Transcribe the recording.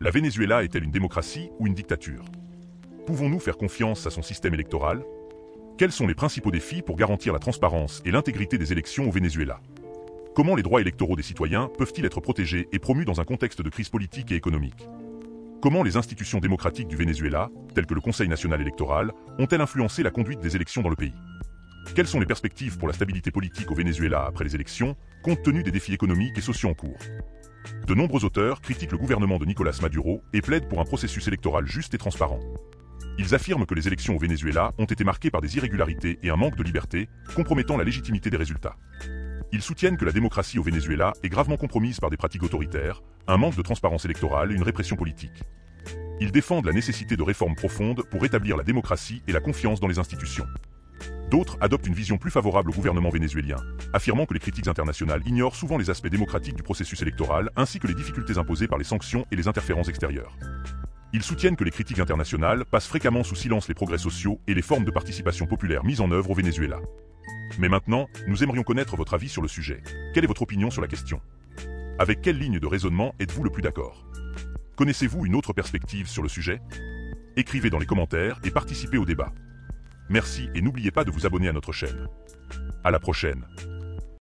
La Venezuela est-elle une démocratie ou une dictature? Pouvons-nous faire confiance à son système électoral? Quels sont les principaux défis pour garantir la transparence et l'intégrité des élections au Venezuela? Comment les droits électoraux des citoyens peuvent-ils être protégés et promus dans un contexte de crise politique et économique? Comment les institutions démocratiques du Venezuela, telles que le Conseil national électoral, ont-elles influencé la conduite des élections dans le pays? Quelles sont les perspectives pour la stabilité politique au Venezuela après les élections, compte tenu des défis économiques et sociaux en cours? De nombreux auteurs critiquent le gouvernement de Nicolás Maduro et plaident pour un processus électoral juste et transparent. Ils affirment que les élections au Venezuela ont été marquées par des irrégularités et un manque de liberté, compromettant la légitimité des résultats. Ils soutiennent que la démocratie au Venezuela est gravement compromise par des pratiques autoritaires, un manque de transparence électorale et une répression politique. Ils défendent la nécessité de réformes profondes pour rétablir la démocratie et la confiance dans les institutions. D'autres adoptent une vision plus favorable au gouvernement vénézuélien, affirmant que les critiques internationales ignorent souvent les aspects démocratiques du processus électoral ainsi que les difficultés imposées par les sanctions et les interférences extérieures. Ils soutiennent que les critiques internationales passent fréquemment sous silence les progrès sociaux et les formes de participation populaire mises en œuvre au Venezuela. Mais maintenant, nous aimerions connaître votre avis sur le sujet. Quelle est votre opinion sur la question? Avec quelle ligne de raisonnement êtes-vous le plus d'accord? Connaissez-vous une autre perspective sur le sujet? Écrivez dans les commentaires et participez au débat. Merci et n'oubliez pas de vous abonner à notre chaîne. À la prochaine.